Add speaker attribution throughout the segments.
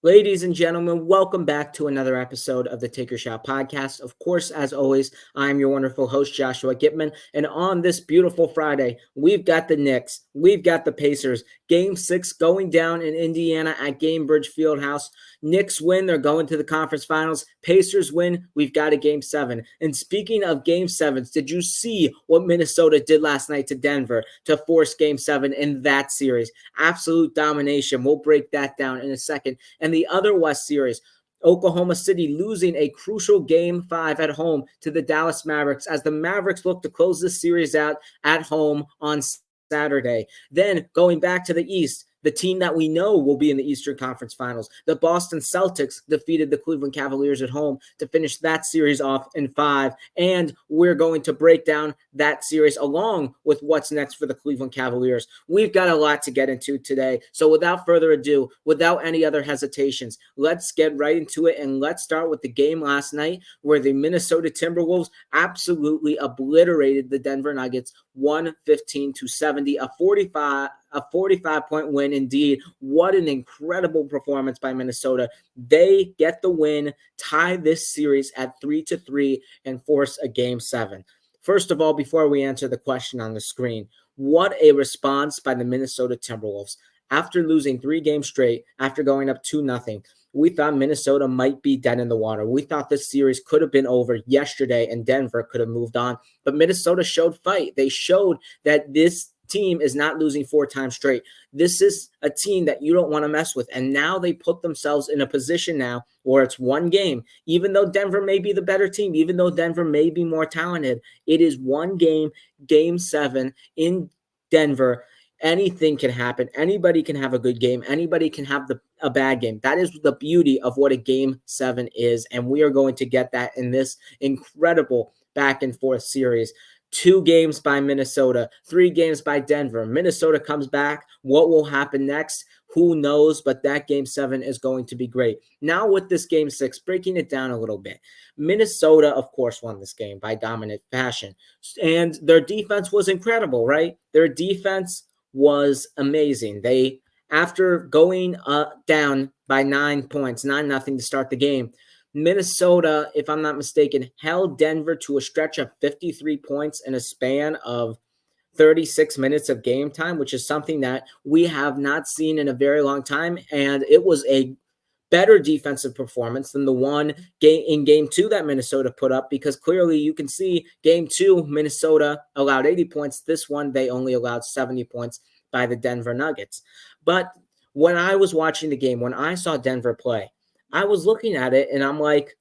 Speaker 1: Ladies and gentlemen, welcome back to another episode of the Take Your Shot podcast. Of course, as always, I'm your wonderful host, Joshua Gitman. And on this beautiful Friday, we've got the Knicks, we've got the Pacers. Game 6 going down in Indiana at Gainbridge Fieldhouse. Knicks win, they're going to the conference finals. Pacers win, we've got a Game 7. And speaking of Game 7s, did you see what Minnesota did last night to Denver to force Game 7 in that series? Absolute domination. We'll break that down in a second. And the other West series, Oklahoma City losing a crucial Game 5 at home to the Dallas Mavericks as the Mavericks look to close this series out at home on Saturday. Then going back to the East, the team that we know will be in the Eastern Conference Finals, the Boston Celtics defeated the Cleveland Cavaliers at home to finish that series off in 5. And we're going to break down that series along with what's next for the Cleveland Cavaliers. We've got a lot to get into today. So without further ado, without any other hesitations, let's get right into it. And let's start with the game last night where the Minnesota Timberwolves absolutely obliterated the Denver Nuggets 115-70, a 45-point win indeed. What an incredible performance by Minnesota. They get the win, tie this series at 3-3, and force a Game 7. First of all, before we answer the question on the screen, what a response by the Minnesota Timberwolves. After losing 3 games straight, after going up 2-0, we thought Minnesota might be dead in the water. We thought this series could have been over yesterday and Denver could have moved on. But Minnesota showed fight. They showed that this team is not losing 4 times straight. This is a team that you don't want to mess with. And now they put themselves in a position now where it's one game. Even though Denver may be the better team, even though Denver may be more talented, it is one game, Game 7 in Denver. Anything can happen. Anybody can have a good game. Anybody can have a bad game. That is the beauty of what a Game 7 is. And we are going to get that in this incredible back and forth series. 2 games by Minnesota, 3 games by Denver. Minnesota comes back. What will happen next? Who knows? But that Game 7 is going to be great. Now with this Game 6, breaking it down a little bit. Minnesota, of course, won this game by dominant fashion. And their defense was incredible, right? Their defense was amazing. They, after going down by 9 points, 9-0 to start the game, Minnesota, if I'm not mistaken, held Denver to a stretch of 53 points in a span of 36 minutes of game time, which is something that we have not seen in a very long time. And it was a better defensive performance than the one in Game 2 that Minnesota put up, because clearly you can see Game 2, Minnesota allowed 80 points. This one, they only allowed 70 points by the Denver Nuggets. But when I was watching the game, when I saw Denver play, I was looking at it and I'm like,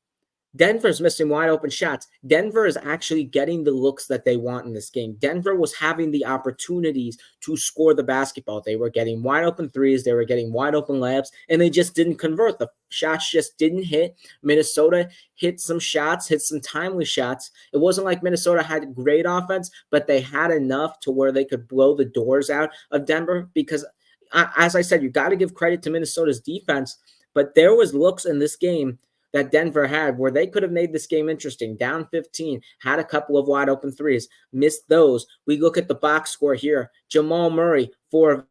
Speaker 1: Denver's missing wide open shots. Denver is actually getting the looks that they want in this game. Denver was having the opportunities to score the basketball. They were getting wide open threes. They were getting wide open layups, and they just didn't convert. The shots just didn't hit. Minnesota hit some shots, hit some timely shots. It wasn't like Minnesota had great offense, but they had enough to where they could blow the doors out of Denver because, as I said, you got to give credit to Minnesota's defense, but there was looks in this game that Denver had where they could have made this game interesting. Down 15, had a couple of wide open threes, missed those. We look at the box score here. Jamal Murray, 4 of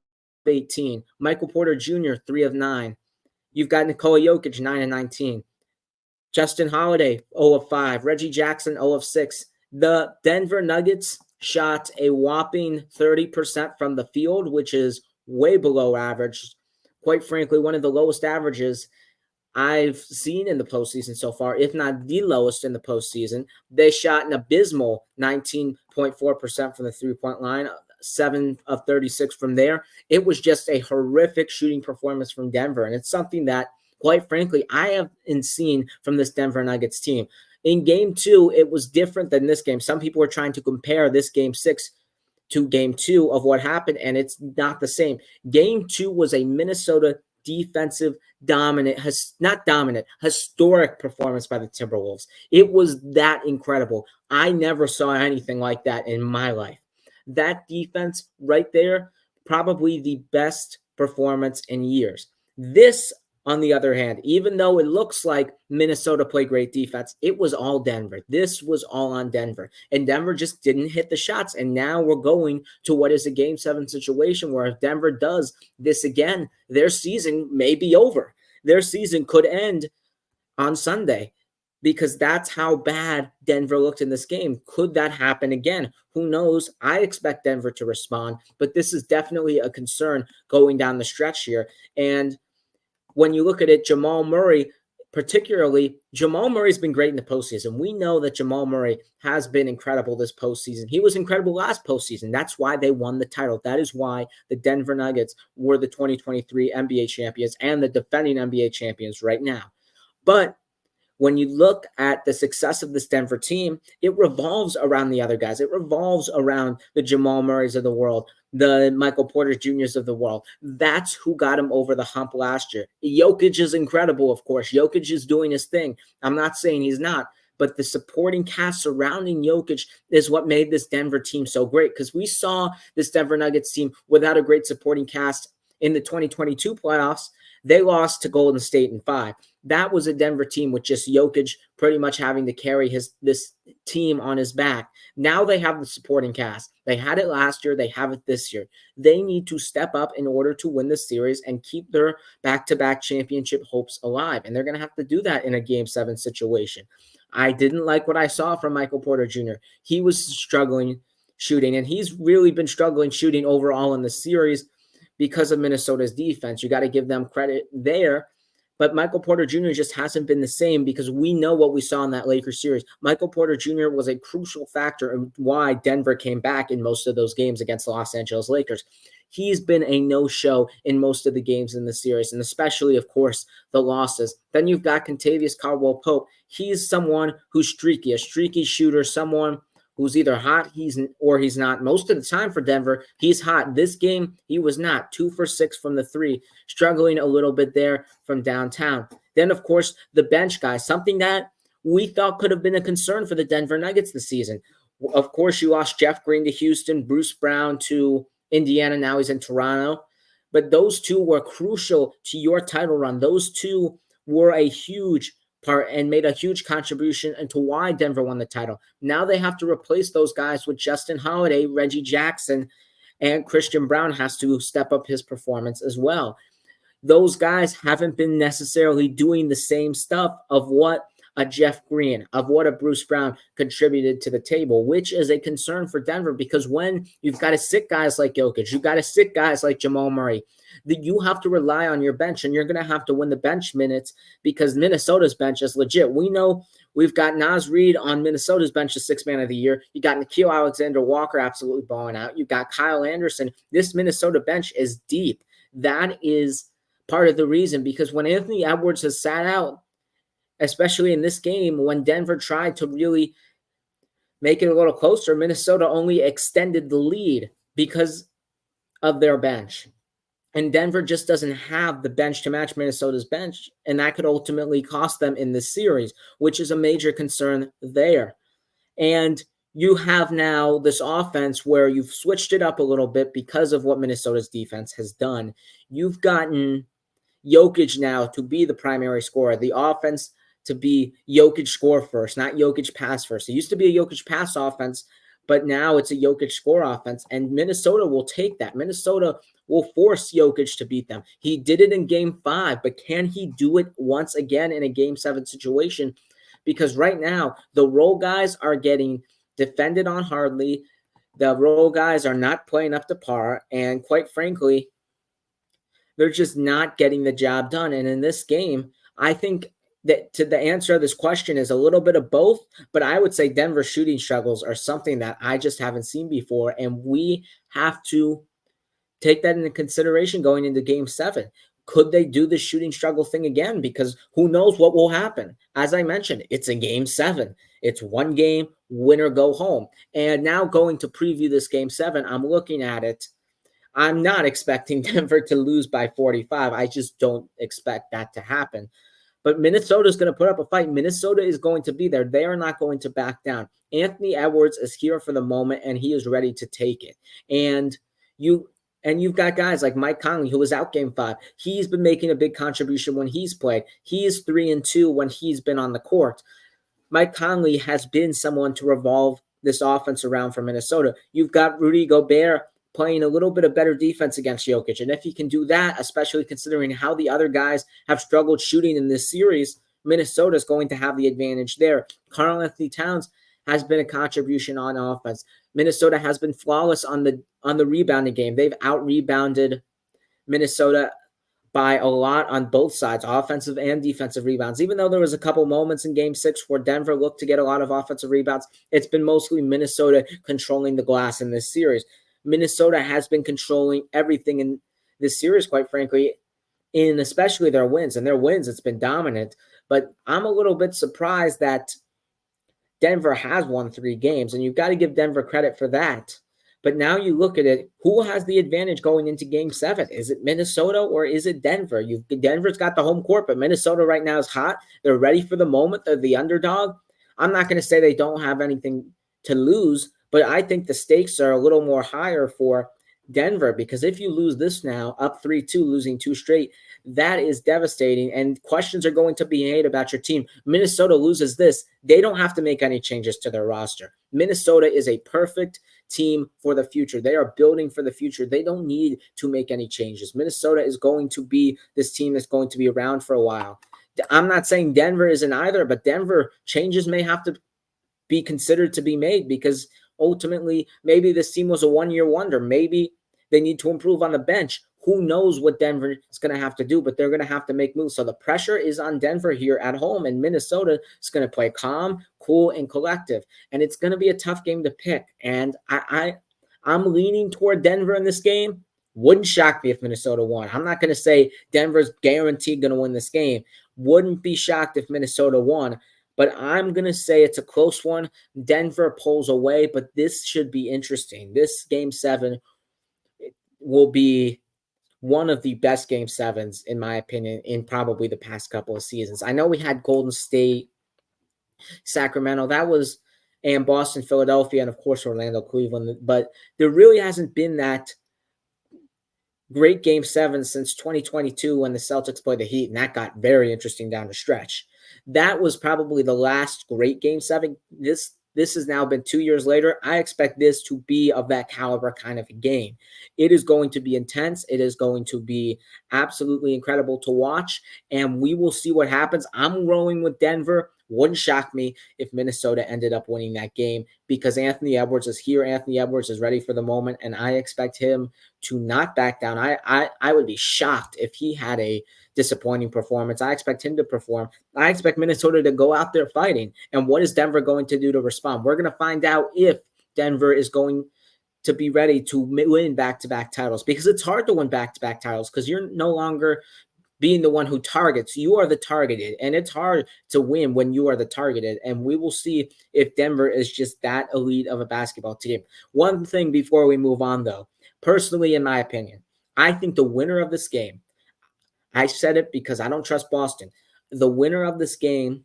Speaker 1: 18. Michael Porter Jr., 3 of 9. You've got Nikola Jokic, 9 of 19. Justin Holiday, 0 of 5. Reggie Jackson, 0 of 6. The Denver Nuggets shot a whopping 30% from the field, which is way below average. Quite frankly, one of the lowest averages I've seen in the postseason so far, if not the lowest in the postseason. They shot an abysmal 19.4% from the three-point line, 7 of 36 from there. It was just a horrific shooting performance from Denver, and it's something that, quite frankly, I haven't seen from this Denver Nuggets team. In Game 2, it was different than this game. Some people were trying to compare this Game 6 to Game 2 of what happened, and it's not the same. Game 2 was a Minnesota defensive historic performance by the Timberwolves. It was that incredible. I never saw anything like that in my life. That defense right there, probably the best performance in years. This, on the other hand, even though it looks like Minnesota played great defense, it was all Denver. This was all on Denver. And Denver just didn't hit the shots. And now we're going to what is a Game 7 situation where if Denver does this again, their season may be over. their season could end on Sunday, because that's how bad Denver looked in this game. Could that happen again? Who knows? I expect Denver to respond, but this is definitely a concern going down the stretch here. And when you look at it, Jamal Murray's been great in the postseason. We know that Jamal Murray has been incredible this postseason. He was incredible last postseason. That's why they won the title. That is why the Denver Nuggets were the 2023 NBA champions and the defending NBA champions right now. But when you look at the success of this Denver team, it revolves around the other guys. It revolves around the Jamal Murrays of the world, the Michael Porter Jr.'s of the world. That's who got him over the hump last year. Jokic is incredible, of course. Jokic is doing his thing. I'm not saying he's not, but the supporting cast surrounding Jokic is what made this Denver team so great, because we saw this Denver Nuggets team without a great supporting cast in the 2022 playoffs. They lost to Golden State in 5. That was a Denver team with just Jokic pretty much having to carry this team on his back. Now they have the supporting cast. They had it last year. They have it this year. They need to step up in order to win the series and keep their back-to-back championship hopes alive. And they're going to have to do that in a Game 7 situation. I didn't like what I saw from Michael Porter Jr. He was struggling shooting, and he's really been struggling shooting overall in the series because of Minnesota's defense. You got to give them credit there. But Michael Porter Jr. just hasn't been the same, because we know what we saw in that Lakers series. Michael Porter Jr. was a crucial factor in why Denver came back in most of those games against the Los Angeles Lakers. He's been a no-show in most of the games in the series, and especially, of course, the losses. Then you've got Kentavious Caldwell-Pope. He's someone who's streaky, a streaky shooter, someone who's either hot or he's not. Most of the time for Denver, he's hot. This game, he was not. 2 for 6 from the 3, struggling a little bit there from downtown. Then, of course, the bench guys, something that we thought could have been a concern for the Denver Nuggets this season. Of course, you lost Jeff Green to Houston, Bruce Brown to Indiana. Now he's in Toronto. But those two were crucial to your title run. Those two were a huge part and made a huge contribution into why Denver won the title. Now they have to replace those guys with Justin Holiday, Reggie Jackson, and Christian Brown has to step up his performance as well. Those guys haven't been necessarily doing the same stuff of what a Jeff Green, of what a Bruce Brown contributed to the table, which is a concern for Denver, because when you've got to sit guys like Jokic, you've got to sit guys like Jamal Murray, that you have to rely on your bench, and you're going to have to win the bench minutes, because Minnesota's bench is legit. We know we've got Naz Reid on Minnesota's bench, the 6th man of the year. You got Nickeil Alexander-Walker absolutely balling out. You got Kyle Anderson. This Minnesota bench is deep. That is part of the reason, because when Anthony Edwards has sat out, especially in this game, when Denver tried to really make it a little closer, Minnesota only extended the lead because of their bench. And Denver just doesn't have the bench to match Minnesota's bench, and that could ultimately cost them in this series, which is a major concern there. And you have now this offense where you've switched it up a little bit because of what Minnesota's defense has done. You've gotten Jokic now to be the primary scorer. The offense to be Jokic score first, not Jokic pass first. It used to be a Jokic pass offense, but now it's a Jokic score offense, and Minnesota will take that. Minnesota will force Jokic to beat them. He did it in Game 5, but can he do it once again in a Game 7 situation? Because right now, the role guys are getting defended on hardly. The role guys are not playing up to par, and quite frankly, they're just not getting the job done. And in this game, I think that the answer to this question is a little bit of both, but I would say Denver shooting struggles are something that I just haven't seen before, and we have to take that into consideration going into Game 7. Could they do the shooting struggle thing again? Because who knows what will happen. As I mentioned, it's a Game 7. It's one game, win or go home. And now going to preview this Game 7, I'm looking at it. I'm not expecting Denver to lose by 45. I just don't expect that to happen. But Minnesota is going to put up a fight. Minnesota is going to be there. They are not going to back down. Anthony Edwards is here for the moment, and he is ready to take it. And you've got guys like Mike Conley, who was out Game 5. He's been making a big contribution when he's played. He is 3-2 when he's been on the court. Mike Conley has been someone to revolve this offense around for Minnesota. You've got Rudy Gobert playing a little bit of better defense against Jokic. And if he can do that, especially considering how the other guys have struggled shooting in this series, Minnesota is going to have the advantage there. Karl-Anthony Towns has been a contribution on offense. Minnesota has been flawless on the rebounding game. They've out-rebounded Minnesota by a lot on both sides, offensive and defensive rebounds. Even though there was a couple moments in Game 6 where Denver looked to get a lot of offensive rebounds, it's been mostly Minnesota controlling the glass in this series. Minnesota has been controlling everything in this series, quite frankly, in especially their wins. And their wins, it's been dominant. But I'm a little bit surprised that Denver has won 3 games, and you've got to give Denver credit for that. But now you look at it, who has the advantage going into Game 7? Is it Minnesota or is it Denver? Denver's got the home court, but Minnesota right now is hot. They're ready for the moment. They're the underdog. I'm not going to say they don't have anything to lose, but I think the stakes are a little more higher for Denver, because if you lose this now, up 3-2, losing 2 straight, that is devastating, and questions are going to be made about your team. Minnesota loses this, they don't have to make any changes to their roster. Minnesota is a perfect team for the future. They are building for the future. They don't need to make any changes. Minnesota is going to be this team that's going to be around for a while. I'm not saying Denver isn't either, but Denver changes may have to be considered to be made, because ultimately maybe this team was a one-year wonder. Maybe they need to improve on the bench. Who knows what Denver is going to have to do, but they're going to have to make moves. So the pressure is on Denver here at home, and Minnesota is going to play calm, cool, and collective. And it's going to be a tough game to pick. And I'm leaning toward Denver in this game. Wouldn't shock me if Minnesota won. I'm not going to say Denver's guaranteed going to win this game. Wouldn't be shocked if Minnesota won. But I'm going to say it's a close one. Denver pulls away, but this should be interesting. This Game 7 will be one of the best Game 7s, in my opinion, in probably the past couple of seasons. I know we had Golden State, Sacramento, and Boston, Philadelphia, and of course Orlando, Cleveland, but there really hasn't been that great Game 7 since 2022 when the Celtics played the Heat, and that got very interesting down the stretch. That was probably the last great Game 7. This has now been 2 years later. I expect this to be of that caliber kind of a game. It is going to be intense. It is going to be absolutely incredible to watch, and we will see what happens. I'm rolling with Denver. Wouldn't shock me if Minnesota ended up winning that game, because Anthony Edwards is here. Anthony Edwards is ready for the moment, and I expect him to not back down. I would be shocked if he had a disappointing performance. I expect him to perform. I expect Minnesota to go out there fighting. And what is Denver going to do to respond? We're going to find out if Denver is going to be ready to win back-to-back titles, because it's hard to win back-to-back titles because you're no longer being the one who targets. You are the targeted, and it's hard to win when you are the targeted. And we will see if Denver is just that elite of a basketball team. One thing before we move on, though, personally, in my opinion, I think the winner of this game, I said it because I don't trust Boston, the winner of this game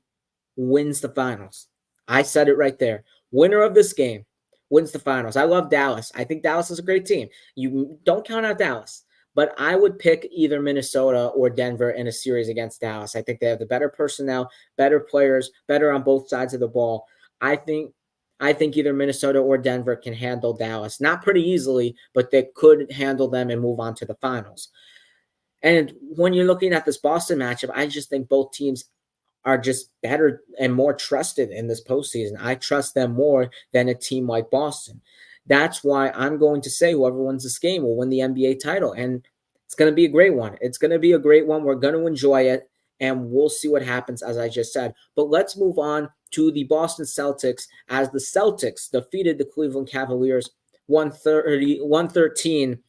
Speaker 1: wins the finals. I said it right there. Winner of this game wins the finals. I love Dallas. I think Dallas is a great team. You don't count out Dallas, but I would pick either Minnesota or Denver in a series against Dallas. I think they have the better personnel, better players, better on both sides of the ball. I think either Minnesota or Denver can handle Dallas. Not pretty easily, but they could handle them and move on to the finals. And when you're looking at this Boston matchup, I just think both teams are just better and more trusted in this postseason. I trust them more than a team like Boston. That's why I'm going to say whoever wins this game will win the NBA title. And it's going to be a great one. It's going to be a great one. We're going to enjoy it, and we'll see what happens, as I just said. But let's move on to the Boston Celtics, as the Celtics defeated the Cleveland Cavaliers 113-98,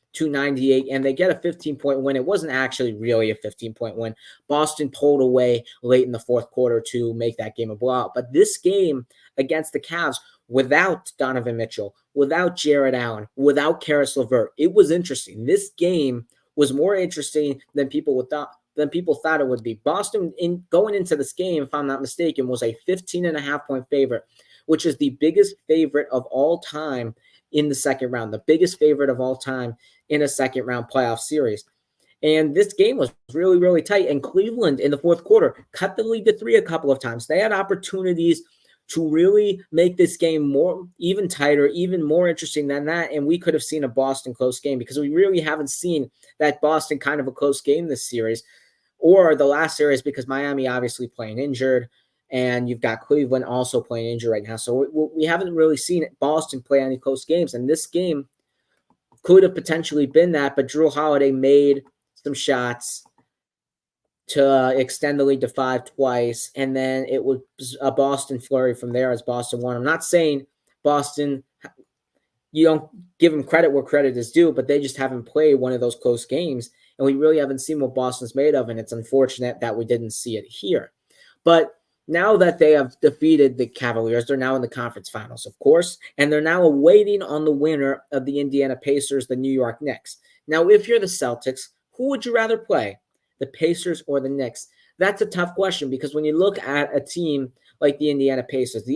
Speaker 1: and they get a 15-point win. It wasn't actually really a 15-point win. Boston pulled away late in the fourth quarter to make that game a blowout. But this game against the Cavs, without Donovan Mitchell, without Jared Allen, without Karis LeVert, it was interesting. This game was more interesting than people thought it would be. Boston, going into this game, if I'm not mistaken, was a 15.5-point favorite, which is the biggest favorite of all time in the second round, the biggest favorite of all time in a second round playoff series. And this game was really, really tight. And Cleveland in the fourth quarter cut the lead to 3 a couple of times. They had opportunities to really make this game more even tighter, even more interesting than that. And we could have seen a Boston close game because we really haven't seen that Boston kind of a close game this series or the last series because Miami obviously playing injured. And you've got Cleveland also playing injured right now. So we haven't really seen Boston play any close games. And this game could have potentially been that, but Drew Holiday made some shots to extend the lead to 5 twice, and then it was a Boston flurry from there as Boston won. I'm not saying Boston, you don't give them credit where credit is due, but they just haven't played one of those close games, and we really haven't seen what Boston's made of, and it's unfortunate that we didn't see it here. But now that they have defeated the Cavaliers, they're now in the conference finals, of course, and they're now awaiting on the winner of the Indiana Pacers, the New York Knicks. Now, if you're the Celtics, who would you rather play, the Pacers or the Knicks? That's a tough question because when you look at a team like the Indiana Pacers,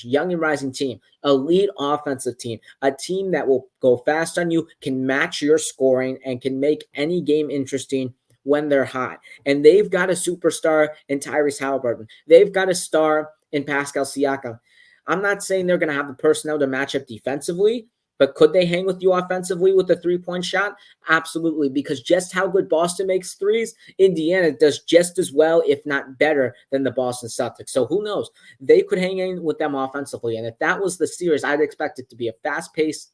Speaker 1: young and rising team, elite offensive team, a team that will go fast on you, can match your scoring, and can make any game interesting when they're hot. And they've got a superstar in Tyrese Halliburton. They've got a star in Pascal Siakam. I'm not saying they're going to have the personnel to match up defensively, but could they hang with you offensively with a three-point shot? Absolutely, because just how good Boston makes threes, Indiana does just as well, if not better, than the Boston Celtics. So who knows? They could hang in with them offensively. And if that was the series, I'd expect it to be a fast-paced,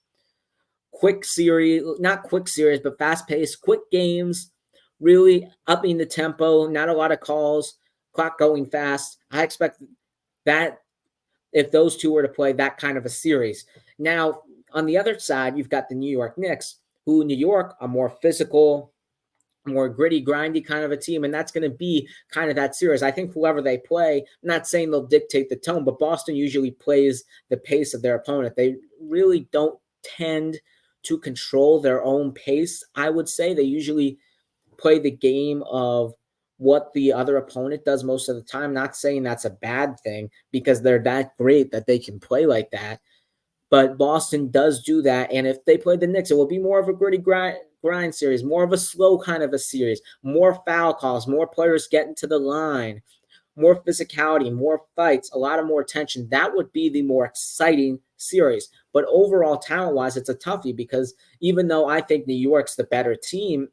Speaker 1: quick series, not quick series, but fast-paced, quick games, really upping the tempo, not a lot of calls, clock going fast. I expect that if those two were to play that kind of a series. Now, on the other side, you've got the New York Knicks, who New York are more physical, more gritty, grindy kind of a team, and that's going to be kind of that series. I think whoever they play, I'm not saying they'll dictate the tone, but Boston usually plays the pace of their opponent. They really don't tend to control their own pace, I would say. They usually play the game of what the other opponent does most of the time. Not saying that's a bad thing because they're that great that they can play like that. But Boston does do that. And if they play the Knicks, it will be more of a gritty grind series, more of a slow kind of a series, more foul calls, more players getting to the line, more physicality, more fights, a lot of more tension. That would be the more exciting series. But overall, talent-wise, it's a toughie because even though I think New York's the better team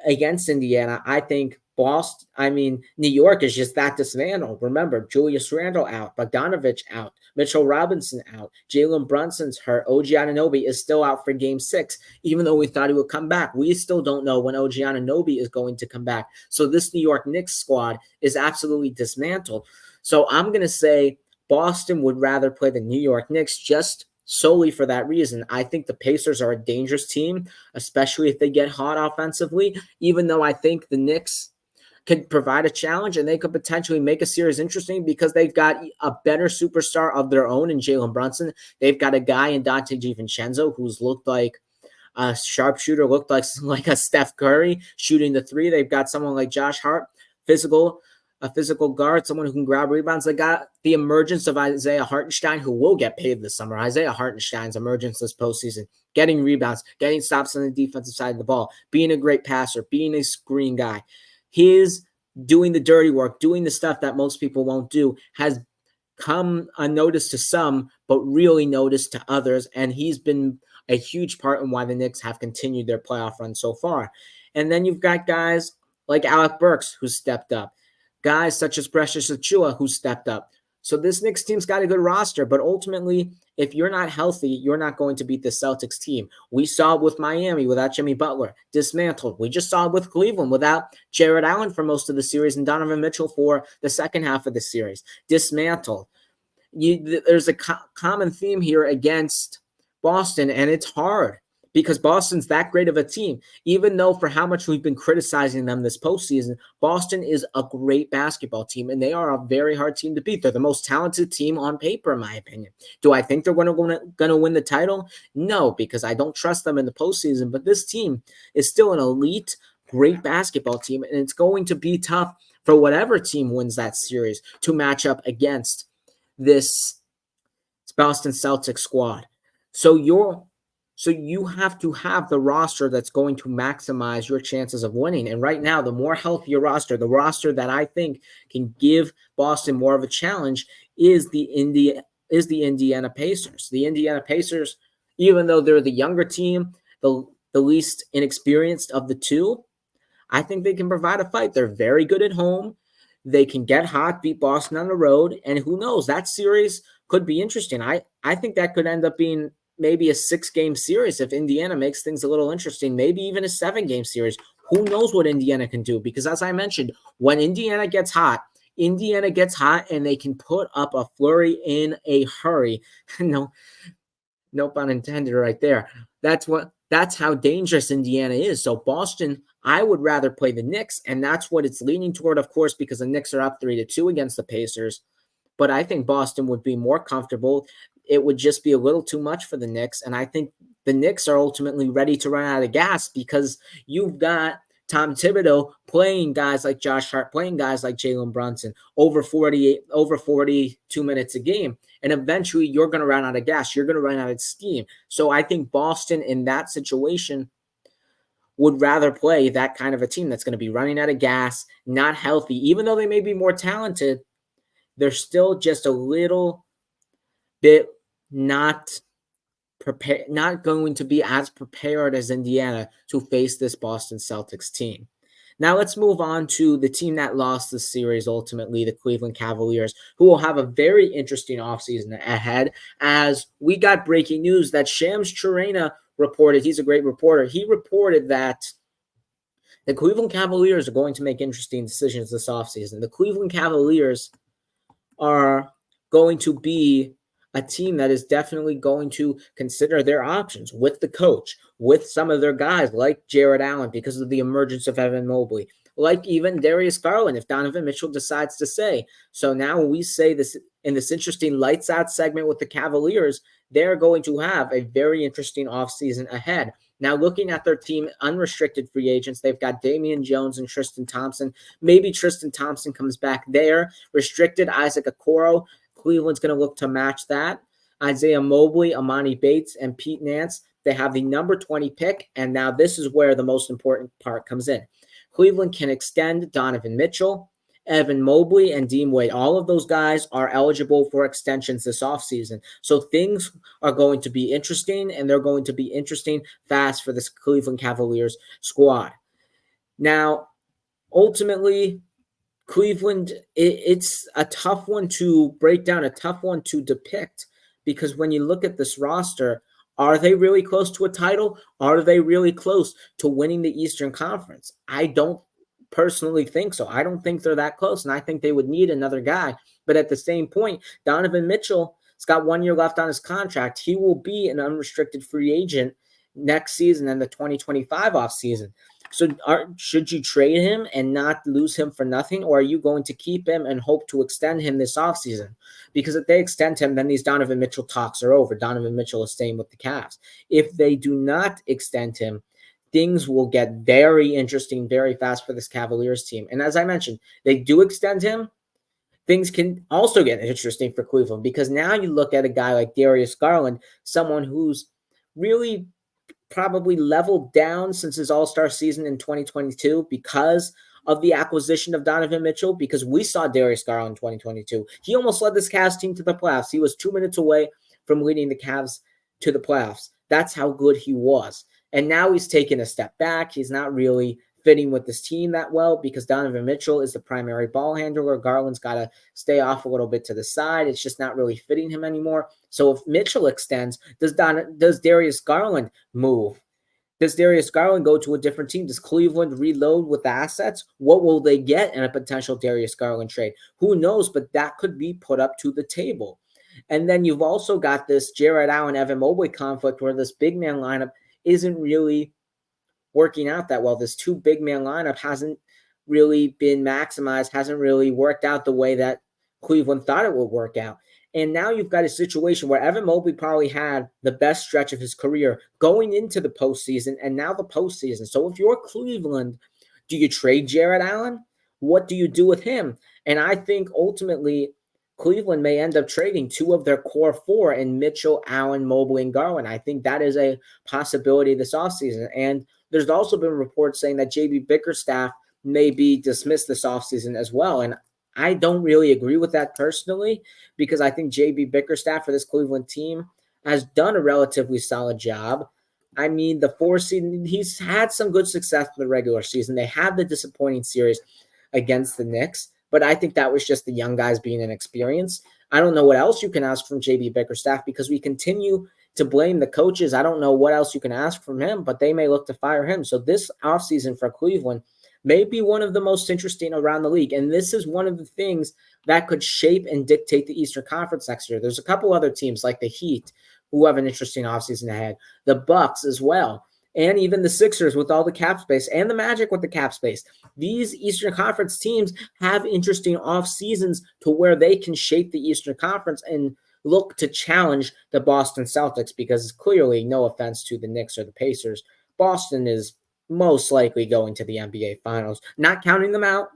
Speaker 1: against Indiana, I think New York is just that dismantled. Remember, Julius Randle out, Bogdanovich out, Mitchell Robinson out, Jalen Brunson's hurt, OG Anunoby is still out for Game 6, even though we thought he would come back. We still don't know when OG Anunoby is going to come back. So this New York Knicks squad is absolutely dismantled. So I'm going to say Boston would rather play the New York Knicks just solely for that reason. I think the Pacers are a dangerous team, especially if they get hot offensively, even though I think the Knicks could provide a challenge and they could potentially make a series interesting because they've got a better superstar of their own in Jalen Brunson. They've got a guy in Dante DiVincenzo who's looked like a sharpshooter, looked like a Steph Curry shooting the three. They've got someone like Josh Hart, a physical guard, someone who can grab rebounds. They got the emergence of Isaiah Hartenstein, who will get paid this summer. Isaiah Hartenstein's emergence this postseason, getting rebounds, getting stops on the defensive side of the ball, being a great passer, being a screen guy. His doing the dirty work, doing the stuff that most people won't do, has come unnoticed to some, but really noticed to others. And he's been a huge part in why the Knicks have continued their playoff run so far. And then you've got guys like Alec Burks, who stepped up. Guys such as Precious Achiuwa, who stepped up. So this Knicks team's got a good roster, but ultimately, if you're not healthy, you're not going to beat the Celtics team. We saw it with Miami without Jimmy Butler, dismantled. We just saw it with Cleveland without Jared Allen for most of the series and Donovan Mitchell for the second half of the series, dismantled. There's a common theme here against Boston, and it's hard because Boston's that great of a team. Even though for how much we've been criticizing them this postseason, Boston is a great basketball team, and they are a very hard team to beat. They're the most talented team on paper, in my opinion. Do I think they're going to win the title? No, because I don't trust them in the postseason. But this team is still an elite, great basketball team, and it's going to be tough for whatever team wins that series to match up against this Boston Celtics squad. So So you have to have the roster that's going to maximize your chances of winning. And right now, the more healthy your roster, the roster that I think can give Boston more of a challenge is the Indiana Pacers. The Indiana Pacers, even though they're the younger team, the least inexperienced of the two, I think they can provide a fight. They're very good at home. They can get hot, beat Boston on the road, and who knows? That series could be interesting. I think that could end up being maybe a 6-game series if Indiana makes things a little interesting, maybe even a 7-game series. Who knows what Indiana can do? Because as I mentioned, when Indiana gets hot and they can put up a flurry in a hurry. No, no pun intended right there. That's how dangerous Indiana is. So Boston, I would rather play the Knicks, and that's what it's leaning toward, of course, because the Knicks are up 3-2 against the Pacers. But I think Boston would be more comfortable. It would just be a little too much for the Knicks, and I think the Knicks are ultimately ready to run out of gas because you've got Tom Thibodeau playing guys like Josh Hart, playing guys like Jalen Brunson over 42 minutes a game. And eventually you're going to run out of gas. You're going to run out of steam. So I think Boston in that situation would rather play that kind of a team that's going to be running out of gas, not healthy. Even though they may be more talented, they're still just a little bit not going to be as prepared as Indiana to face this Boston Celtics team. Now let's move on to the team that lost the series ultimately, the Cleveland Cavaliers, who will have a very interesting offseason ahead as we got breaking news that Shams Charania reported, he's a great reporter, he reported that the Cleveland Cavaliers are going to make interesting decisions this offseason. The Cleveland Cavaliers are going to be a team that is definitely going to consider their options with the coach, with some of their guys like Jared Allen because of the emergence of Evan Mobley, like even Darius Garland if Donovan Mitchell decides to say. So now we say this in this interesting lights out segment with the Cavaliers, they're going to have a very interesting offseason ahead. Now, looking at their team, unrestricted free agents, they've got Damian Jones and Tristan Thompson. Maybe Tristan Thompson comes back there. Restricted, Isaac Okoro. Cleveland's going to look to match that. Isaiah Mobley, Amani Bates, and Pete Nance. They have the number 20 pick, and now this is where the most important part comes in. Cleveland can extend Donovan Mitchell, Evan Mobley, and Dean Wade. All of those guys are eligible for extensions this offseason. So things are going to be interesting, and they're going to be interesting fast for this Cleveland Cavaliers squad. Now, ultimately, Cleveland, it's a tough one to break down, a tough one to depict, because when you look at this roster, are they really close to a title? Are they really close to winning the Eastern Conference? I don't personally think so. I don't think they're that close, and I think they would need another guy. But at the same point, Donovan Mitchell has got 1 year left on his contract. He will be an unrestricted free agent next season and the 2025 offseason. So should you trade him and not lose him for nothing, or are you going to keep him and hope to extend him this offseason? Because if they extend him, then these Donovan Mitchell talks are over. Donovan Mitchell is staying with the Cavs. If they do not extend him, things will get very interesting very fast for this Cavaliers team. And as I mentioned, they do extend him. Things can also get interesting for Cleveland because now you look at a guy like Darius Garland, someone who's really probably leveled down since his All-Star season in 2022 because of the acquisition of Donovan Mitchell, because we saw Darius Garland in 2022. He almost led this Cavs team to the playoffs. He was 2 minutes away from leading the Cavs to the playoffs. That's how good he was. And now he's taken a step back. He's not really fitting with this team that well because Donovan Mitchell is the primary ball handler. Garland's got to stay off a little bit to the side. It's just not really fitting him anymore. So if Mitchell extends, does Darius Garland move? Does Darius Garland go to a different team? Does Cleveland reload with the assets? What will they get in a potential Darius Garland trade? Who knows? But that could be put up to the table. And then you've also got this Jared Allen, Evan Mobley conflict where this big man lineup isn't really working out that well. This two big man lineup hasn't really been maximized, hasn't really worked out the way that Cleveland thought it would work out. And now you've got a situation where Evan Mobley probably had the best stretch of his career going into the postseason and now the postseason. So if you're Cleveland, do you trade Jared Allen? What do you do with him? And I think ultimately Cleveland may end up trading two of their core four in Mitchell, Allen, Mobley, and Garland. I think that is a possibility this offseason. And there's also been reports saying that JB Bickerstaff may be dismissed this offseason as well. And I don't really agree with that personally, because I think JB Bickerstaff for this Cleveland team has done a relatively solid job. I mean, the 4 season, he's had some good success in the regular season. They had the disappointing series against the Knicks, but I think that was just the young guys being inexperienced. I don't know what else you can ask from JB Bickerstaff, because we continue to blame the coaches. I don't know what else you can ask from him, but they may look to fire him. So this offseason for Cleveland may be one of the most interesting around the league. And this is one of the things that could shape and dictate the Eastern Conference next year. There's a couple other teams like the Heat who have an interesting offseason ahead, the Bucks as well, and even the Sixers with all the cap space, and the Magic with the cap space. These Eastern Conference teams have interesting off seasons to where they can shape the Eastern Conference and look to challenge the Boston Celtics, because clearly, no offense to the Knicks or the Pacers, Boston is most likely going to the NBA Finals. Not counting them out,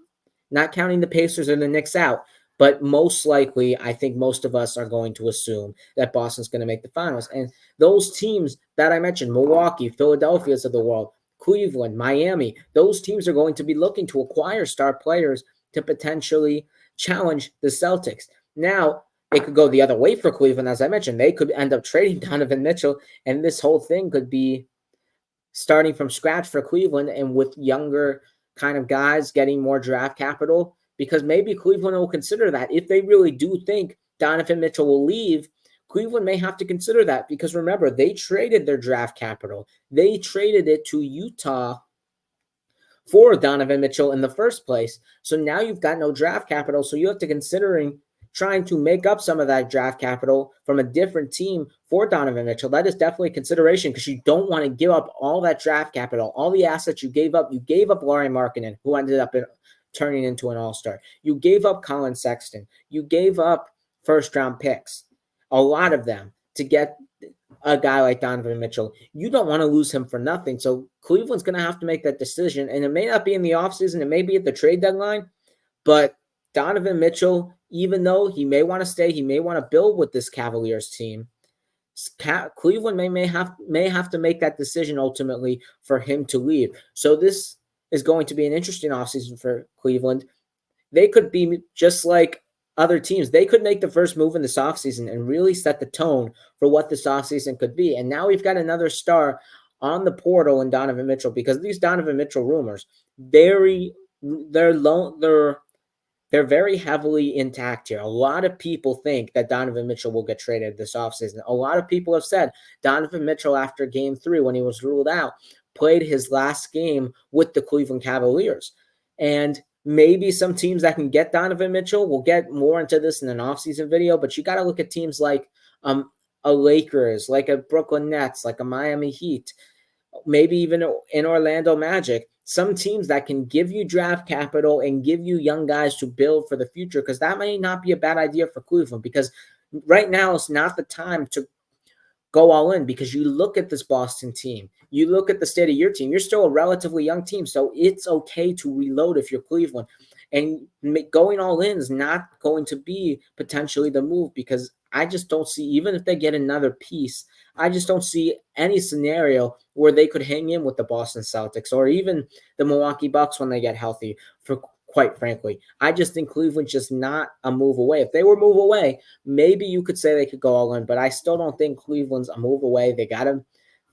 Speaker 1: not counting the Pacers or the Knicks out, but most likely, I think most of us are going to assume that Boston's going to make the finals. And those teams that I mentioned, Milwaukee, Philadelphia's of the world, Cleveland, Miami, those teams are going to be looking to acquire star players to potentially challenge the Celtics. Now, it could go the other way for Cleveland, as I mentioned. They could end up trading Donovan Mitchell, and this whole thing could be starting from scratch for Cleveland, and with younger kind of guys getting more draft capital, because maybe Cleveland will consider that. If they really do think Donovan Mitchell will leave, Cleveland may have to consider that, because remember, they traded their draft capital. They traded it to Utah for Donovan Mitchell in the first place. So now you've got no draft capital, so you have to considering trying to make up some of that draft capital from a different team for Donovan Mitchell. That is definitely a consideration, because you don't want to give up all that draft capital, all the assets you gave up. You gave up Lauri Markkanen, who ended up turning into an all-star. You gave up Colin Sexton. You gave up first-round picks, a lot of them, to get a guy like Donovan Mitchell. You don't want to lose him for nothing. So Cleveland's going to have to make that decision, and it may not be in the offseason. It may be at the trade deadline, but Donovan Mitchell, even though he may want to stay, he may want to build with this Cavaliers team, Cleveland may have to make that decision ultimately for him to leave. So this is going to be an interesting offseason for Cleveland. They could be just like other teams. They could make the first move in this offseason and really set the tone for what this offseason could be. And now we've got another star on the portal in Donovan Mitchell, because these Donovan Mitchell rumors, they're very heavily intact here. A lot of people think that Donovan Mitchell will get traded this offseason. A lot of people have said Donovan Mitchell, after Game 3, when he was ruled out, played his last game with the Cleveland Cavaliers. And maybe some teams that can get Donovan Mitchell, will get more into this in an offseason video, but you got to look at teams like a Lakers, like a Brooklyn Nets, like a Miami Heat, maybe even in Orlando Magic. Some teams that can give you draft capital and give you young guys to build for the future, because that may not be a bad idea for Cleveland, because right now it's not the time to go all in, because you look at this Boston team, you look at the state of your team, you're still a relatively young team, so it's okay to reload if you're Cleveland. And going all in is not going to be potentially the move, because I just don't see, even if they get another piece, I just don't see any scenario where they could hang in with the Boston Celtics or even the Milwaukee Bucks when they get healthy, for quite frankly. I just think Cleveland's just not a move away. If they were a move away, maybe you could say they could go all in, but I still don't think Cleveland's a move away. They got to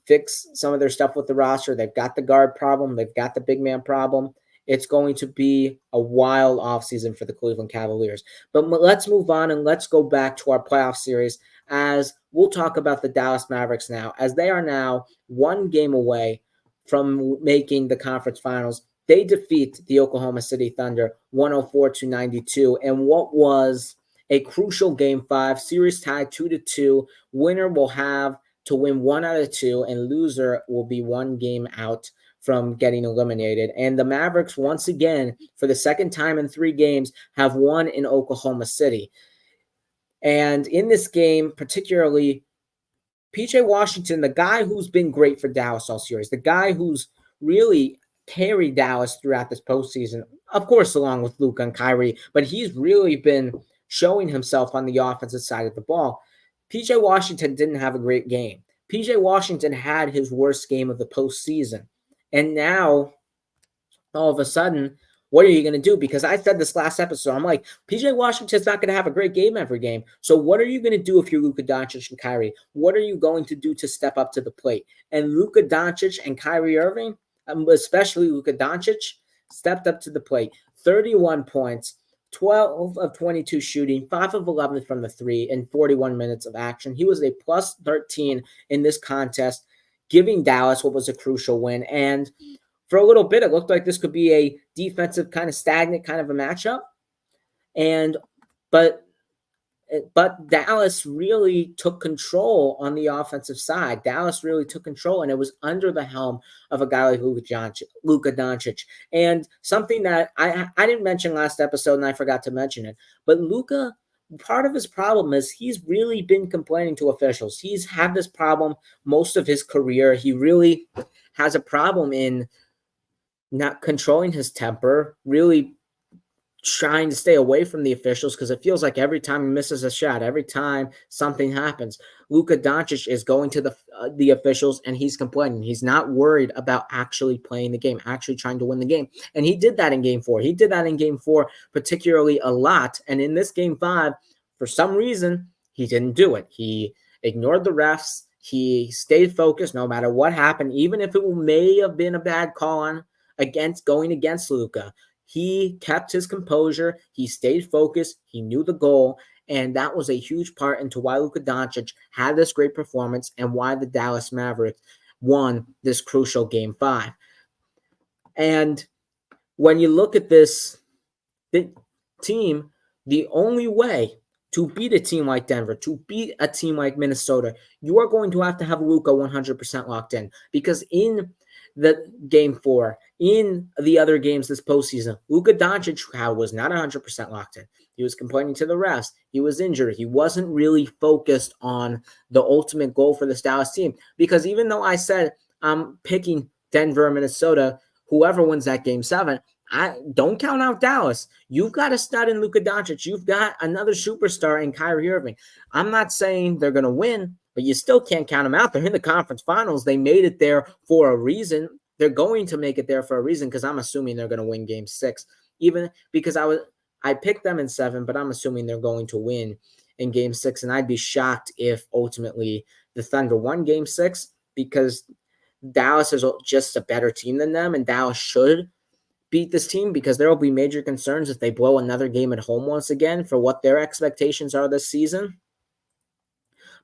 Speaker 1: fix some of their stuff with the roster. They've got the guard problem. They've got the big man problem. It's going to be a wild offseason for the Cleveland Cavaliers. But let's move on and let's go back to our playoff series, as we'll talk about the Dallas Mavericks now, as they are now one game away from making the conference finals. They defeat the Oklahoma City Thunder 104-92 in what was a crucial Game 5, series tied 2-2. Winner will have to win 1 out of 2, and loser will be 1 game out from getting eliminated. And the Mavericks, once again, for the second time in 3 games, have won in Oklahoma City. And in this game, particularly, PJ Washington, the guy who's been great for Dallas all series, the guy who's really carried Dallas throughout this postseason, of course, along with Luka and Kyrie, but he's really been showing himself on the offensive side of the ball. PJ Washington didn't have a great game. PJ Washington had his worst game of the postseason. And now, all of a sudden, what are you going to do? Because I said this last episode, I'm like, PJ Washington's not going to have a great game every game. So what are you going to do if you're Luka Doncic and Kyrie? What are you going to do to step up to the plate? And Luka Doncic and Kyrie Irving, especially Luka Doncic, stepped up to the plate. 31 points, 12 of 22 shooting, 5 of 11 from the three, and 41 minutes of action. He was a plus 13 in this contest, giving Dallas what was a crucial win. And for a little bit, it looked like this could be a defensive kind of stagnant kind of a matchup. But Dallas really took control on the offensive side. Dallas really took control, and it was under the helm of a guy like Luka Doncic. And something that I didn't mention last episode, and I forgot to mention it, but Luka, part of his problem is he's really been complaining to officials. He's had this problem most of his career. He really has a problem in not controlling his temper, really trying to stay away from the officials, because it feels like every time he misses a shot, every time something happens, Luka Doncic is going to the officials and he's complaining. He's not worried about actually playing the game, actually trying to win the game. And he did that in game 4. He did that in game 4 particularly a lot. And in this game 5, for some reason, he didn't do it. He ignored the refs. He stayed focused no matter what happened, even if it may have been a bad call on going against Luka. He kept his composure. He stayed focused. He knew the goal. And that was a huge part into why Luka Doncic had this great performance and why the Dallas Mavericks won this crucial game 5. And when you look at this team, the only way to beat a team like Denver, to beat a team like Minnesota, you are going to have Luka 100% locked in. Because in the game 4, in the other games this postseason, Luka Doncic was not 100% locked in. He was complaining to the refs. He was injured. He wasn't really focused on the ultimate goal for this Dallas team. Because even though I said I'm picking Denver or Minnesota, whoever wins that game 7, I don't count out Dallas. You've got a stud in Luka Doncic. You've got another superstar in Kyrie Irving. I'm not saying they're going to win, but you still can't count them out. They're in the conference finals. They made it there for a reason. They're going to make it there for a reason, because I'm assuming they're going to win game 6, even because I picked them in 7, but I'm assuming they're going to win in game 6. And I'd be shocked if ultimately the Thunder won game 6, because Dallas is just a better team than them, and Dallas should beat this team, because there will be major concerns if they blow another game at home once again for what their expectations are this season.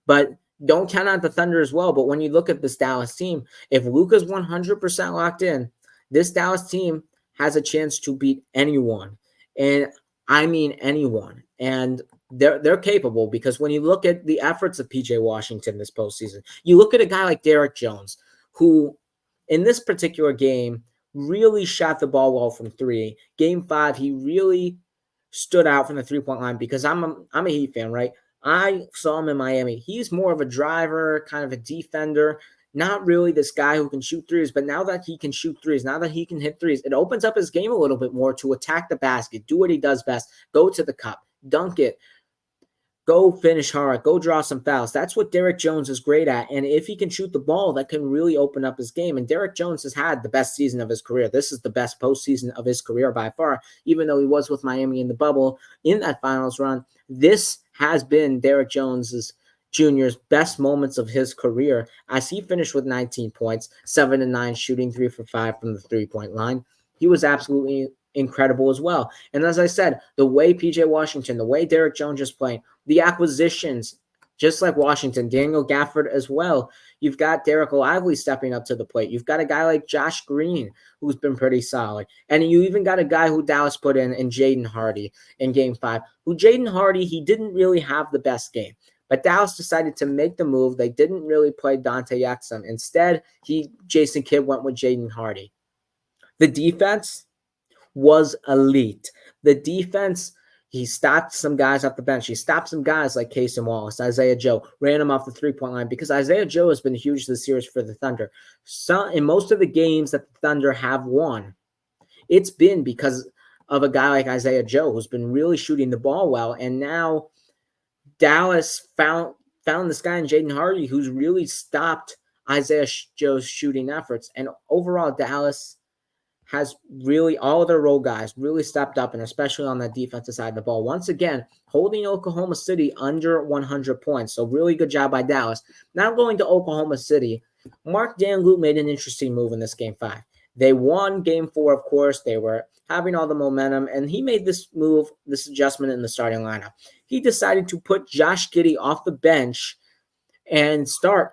Speaker 1: But don't count out the Thunder as well. But when you look at this Dallas team, if Luka's 100% locked in, this Dallas team has a chance to beat anyone. And I mean anyone. And they're capable, because when you look at the efforts of PJ Washington this postseason, you look at a guy like Derek Jones, who in this particular game really shot the ball well from 3. Game 5, he really stood out from the 3-point line, because I'm a Heat fan, right? I saw him in Miami. He's more of a driver, kind of a defender, not really this guy who can shoot threes. But now that he can shoot threes, now that he can hit threes, it opens up his game a little bit more to attack the basket, do what he does best, go to the cup, dunk it, go finish hard, go draw some fouls. That's what Derek Jones is great at. And if he can shoot the ball, that can really open up his game. And Derek Jones has had the best season of his career. This is the best postseason of his career by far, even though he was with Miami in the bubble in that finals run. This has been Derek Jones Jr.'s best moments of his career, as he finished with 19 points, 7 and 9 shooting, 3 for 5 from the 3-point line. He was absolutely incredible as well. And as I said, the way PJ Washington, the way Derek Jones is playing, the acquisitions, just like Washington, Daniel Gafford as well. You've got Derek Lively stepping up to the plate. You've got a guy like Josh Green, who's been pretty solid. And you even got a guy who Dallas put in Jaden Hardy in game 5, who Jaden Hardy, he didn't really have the best game. But Dallas decided to make the move. They didn't really play Dante Exum. Instead, Jason Kidd went with Jaden Hardy. The defense was elite. The defense, he stopped some guys off the bench. He stopped some guys like Casey Wallace, Isaiah Joe, ran him off the 3-point line, because Isaiah Joe has been huge this series for the Thunder. So in most of the games that the Thunder have won, it's been because of a guy like Isaiah Joe, who's been really shooting the ball well. And now Dallas found this guy in Jaden Hardy who's really stopped Isaiah Joe's shooting efforts. And overall, Dallas has really, all of their role guys really stepped up, and especially on the defensive side of the ball. Once again, holding Oklahoma City under 100 points. So really good job by Dallas. Now going to Oklahoma City, Mark Danglute made an interesting move in this Game 5. They won Game 4, of course. They were having all the momentum, and he made this move, this adjustment in the starting lineup. He decided to put Josh Giddey off the bench and start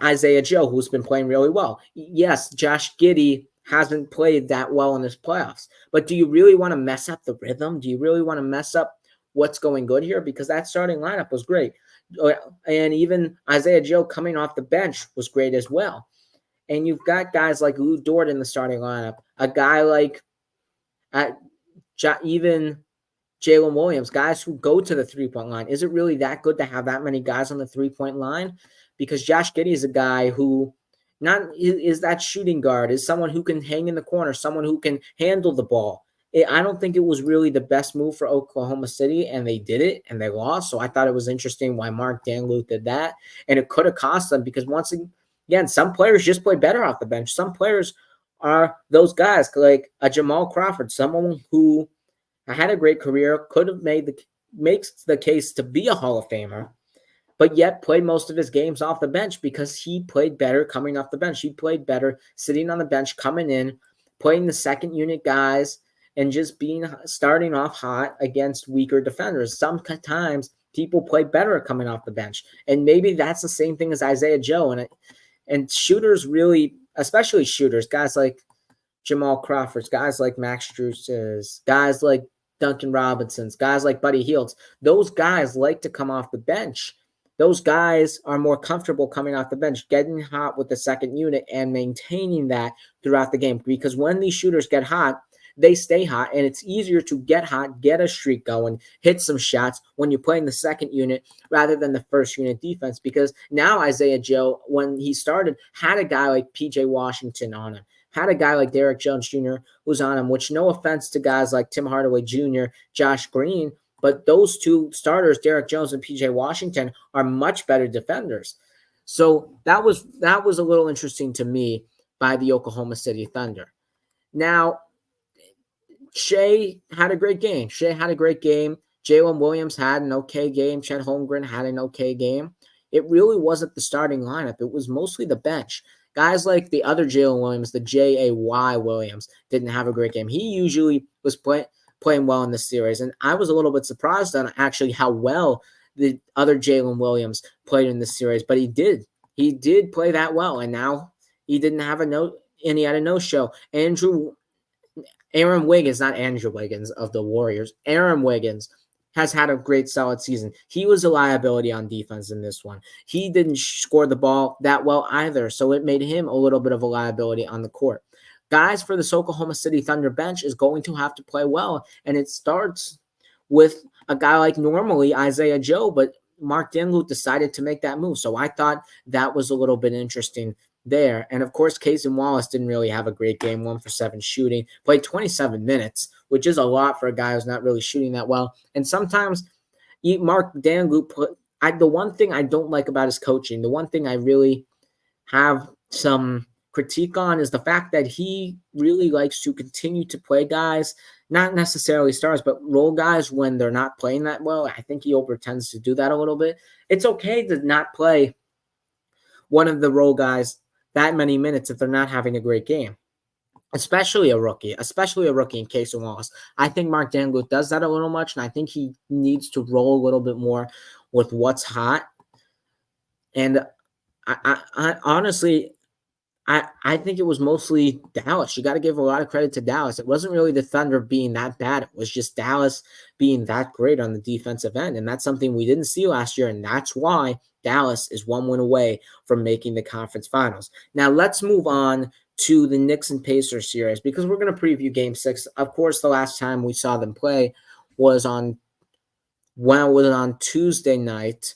Speaker 1: Isaiah Joe, who's been playing really well. Yes, Josh Giddey hasn't played that well in his playoffs, but do you really want to mess up the rhythm? Do you really want to mess up what's going good here? Because that starting lineup was great. And even Isaiah Joe coming off the bench was great as well. And you've got guys like Lou Dort in the starting lineup, a guy like even Jalen Williams, guys who go to the three-point line. Is it really that good to have that many guys on the three-point line? Because Josh Giddey is a guy who not is that shooting guard, is someone who can hang in the corner, someone who can handle the ball. I don't think it was really the best move for Oklahoma City, and they did it, and they lost. So I thought it was interesting why Mark Danglute did that, and it could have cost them because once again, some players just play better off the bench. Some players are those guys like a Jamal Crawford, someone who had a great career, could have makes the case to be a Hall of Famer, but yet played most of his games off the bench because he played better coming off the bench. He played better sitting on the bench, coming in, playing the second unit guys, and just starting off hot against weaker defenders. Sometimes people play better coming off the bench, and maybe that's the same thing as Isaiah Joe. And shooters really, especially shooters, guys like Jamal Crawford's, guys like Max Strus's, guys like Duncan Robinson's, guys like Buddy Hield's, those guys like to come off the bench. Those guys are more comfortable coming off the bench, getting hot with the second unit and maintaining that throughout the game. Because when these shooters get hot, they stay hot, and it's easier to get hot, get a streak going, hit some shots when you're playing the second unit rather than the first unit defense. Because now Isaiah Joe, when he started, had a guy like P.J. Washington on him, had a guy like Derrick Jones Jr. who's on him, which no offense to guys like Tim Hardaway Jr., Josh Green, but those two starters, Derrick Jones and P.J. Washington, are much better defenders. So that was a little interesting to me by the Oklahoma City Thunder. Now, Shea had a great game. Jalen Williams had an okay game. Chet Holmgren had an okay game. It really wasn't the starting lineup. It was mostly the bench. Guys like the other Jalen Williams, the J.A.Y. Williams, didn't have a great game. He usually was playing well in this series, and I was a little bit surprised on actually how well the other Jalen Williams played in this series, but he did play that well, and now he didn't have he had a no-show. Aaron Wiggins, not Andrew Wiggins of the Warriors, Aaron Wiggins has had a great solid season. He was a liability on defense in this one. He didn't score the ball that well either, so it made him a little bit of a liability on the court. Guys for the Oklahoma City Thunder bench is going to have to play well, and it starts with a guy like normally Isaiah Joe, but Mark Danglute decided to make that move. So I thought that was a little bit interesting there. And of course, Cason Wallace didn't really have a great game, 1 for 7 shooting, played 27 minutes, which is a lot for a guy who's not really shooting that well. And sometimes Mark Danglute the one thing I don't like about his coaching, the one thing I really have some critique on is the fact that he really likes to continue to play guys, not necessarily stars, but role guys when they're not playing that well. I think he tends to do that a little bit. It's okay to not play one of the role guys that many minutes if they're not having a great game, especially a rookie in Cason Wallace. I think Mark Danglute does that a little much, and I think he needs to roll a little bit more with what's hot. And I honestly, I think it was mostly Dallas. You got to give a lot of credit to Dallas. It wasn't really the Thunder being that bad. It was just Dallas being that great on the defensive end. And that's something we didn't see last year. And that's why Dallas is 1 win away from making the conference finals. Now let's move on to the Knicks and Pacers series because we're going to preview Game 6. Of course, the last time we saw them play was on Tuesday night.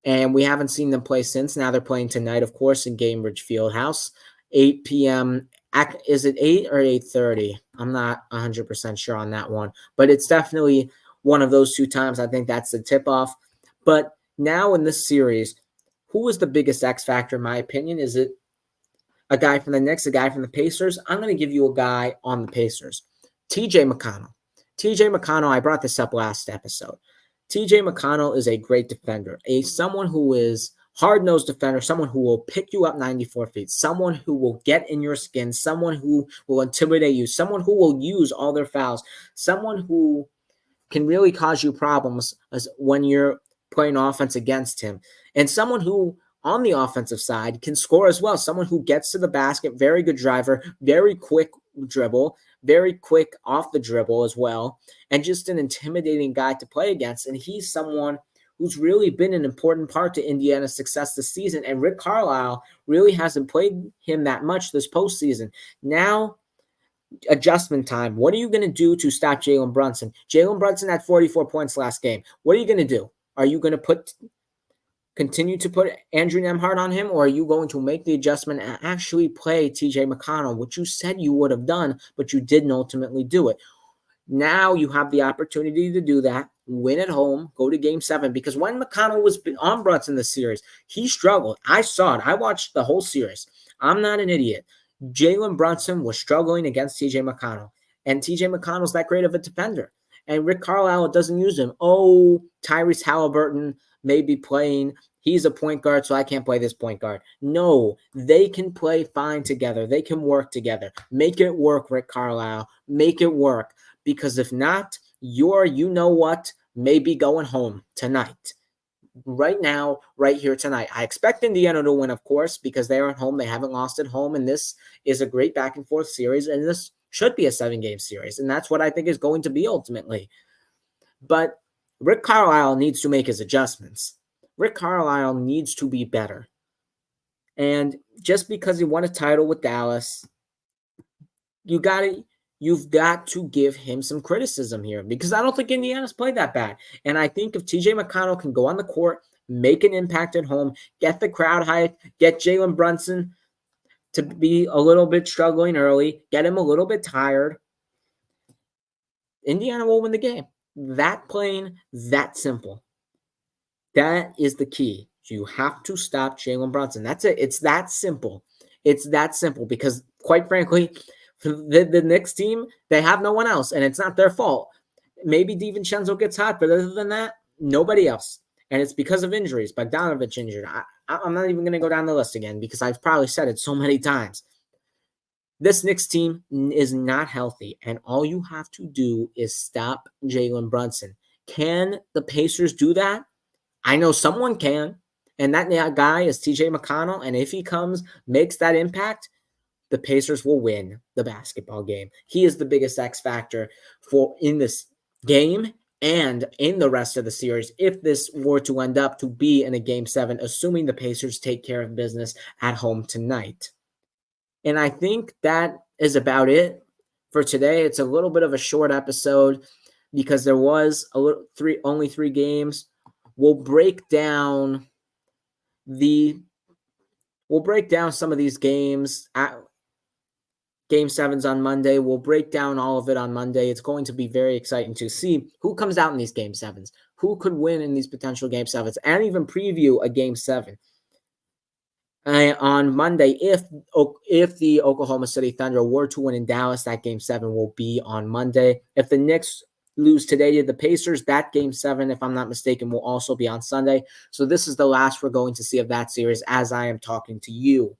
Speaker 1: And we haven't seen them play since. Now they're playing tonight, of course, in Gainbridge Fieldhouse, 8 p.m. Is it 8 or 8:30? I'm not 100% sure on that one, but it's definitely one of those 2 times. I think that's the tip-off. But now in this series, who is the biggest X factor in my opinion? Is it a guy from the Knicks, a guy from the Pacers? I'm going to give you a guy on the Pacers. TJ McConnell. TJ McConnell, I brought this up last episode. TJ McConnell is a great defender, someone who is hard-nosed defender, someone who will pick you up 94 feet, someone who will get in your skin, someone who will intimidate you, someone who will use all their fouls, someone who can really cause you problems when you're playing offense against him, and someone who on the offensive side can score as well, someone who gets to the basket, very good driver, very quick dribble, very quick off the dribble as well, and just an intimidating guy to play against. And he's someone who's really been an important part to Indiana's success this season, and Rick Carlisle really hasn't played him that much this postseason. Now, adjustment time. What are you going to do to stop Jalen Brunson? Jalen Brunson had 44 points last game. What are you going to do? Are you going to continue to put Andrew Nembhard on him, or are you going to make the adjustment and actually play TJ McConnell, which you said you would have done, but you didn't ultimately do it? Now you have the opportunity to do that, win at home, go to game 7, because when McConnell was on Brunson this series, he struggled. I saw it. I watched the whole series. I'm not an idiot. Jalen Brunson was struggling against TJ McConnell, and TJ McConnell's that great of a defender. And Rick Carlisle doesn't use him. Oh, Tyrese Halliburton may be playing. He's a point guard, so I can't play this point guard. No, they can play fine together. They can work together. Make it work, Rick Carlisle. Make it work. Because if not, you know what, may be going home tonight. Right now, right here tonight. I expect Indiana to win, of course, because they are at home. They haven't lost at home, and this is a great back-and-forth series, and this should be a 7-game series, and that's what I think is going to be ultimately. But Rick Carlisle needs to make his adjustments. Rick Carlisle needs to be better. And just because he won a title with Dallas, you've got to give him some criticism here, because I don't think Indiana's played that bad. And I think if TJ McConnell can go on the court, make an impact at home, get the crowd hyped, get Jalen Brunson to be a little bit struggling early, get him a little bit tired, Indiana will win the game. That plain, that simple. That is the key. You have to stop Jalen Brunson. That's it. It's that simple. It's that simple, because quite frankly, the Knicks team, they have no one else, and it's not their fault. Maybe DiVincenzo gets hot, but other than that, nobody else. And it's because of injuries. Bogdanovich injured. I'm not even going to go down the list again, because I've probably said it so many times. This Knicks team is not healthy, and all you have to do is stop Jalen Brunson. Can the Pacers do that? I know someone can, and that guy is TJ McConnell, and if he comes, makes that impact, the Pacers will win the basketball game. He is the biggest X factor in this game and in the rest of the series, if this were to end up to be in a game 7, assuming the Pacers take care of business at home tonight. And I think that is about it for today. It's a little bit of a short episode because there was only 3 games. We'll break down some of these games at Game 7's on Monday. We'll break down all of it on Monday. It's going to be very exciting to see who comes out in these Game 7s, who could win in these potential Game 7s, and even preview a Game 7. On Monday, if the Oklahoma City Thunder were to win in Dallas, that Game 7 will be on Monday. If the Knicks lose today to the Pacers, that Game 7, if I'm not mistaken, will also be on Sunday. So this is the last we're going to see of that series as I am talking to you.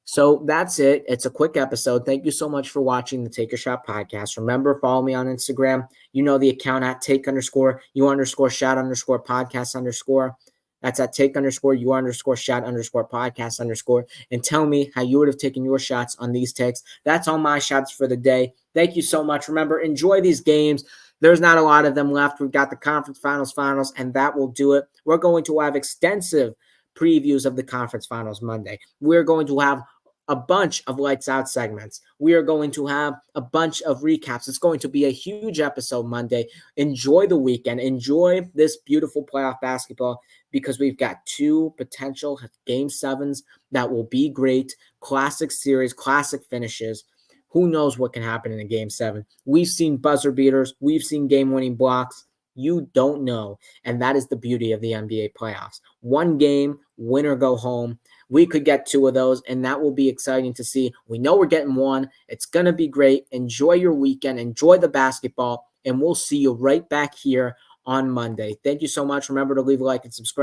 Speaker 1: So that's it. It's a quick episode. Thank you so much for watching the Take a Shot podcast. Remember, follow me on Instagram. You know the account at take_you_shot_podcast_. That's at take_you_shot_podcast_. And tell me how you would have taken your shots on these takes. That's all my shots for the day. Thank you so much. Remember, enjoy these games. There's not a lot of them left. We've got the conference finals, and that will do it. We're going to have extensive previews of the conference finals Monday. We're going to have a bunch of lights out segments. We are going to have a bunch of recaps. It's going to be a huge episode Monday. Enjoy the weekend. Enjoy this beautiful playoff basketball, because we've got 2 potential Game 7s that will be great. Classic series, classic finishes. Who knows what can happen in a game 7? We've seen buzzer beaters. We've seen game-winning blocks. You don't know. And that is the beauty of the NBA playoffs. One game, win or go home. We could get 2 of those, and that will be exciting to see. We know we're getting 1. It's going to be great. Enjoy your weekend. Enjoy the basketball, and we'll see you right back here on Monday. Thank you so much. Remember to leave a like and subscribe.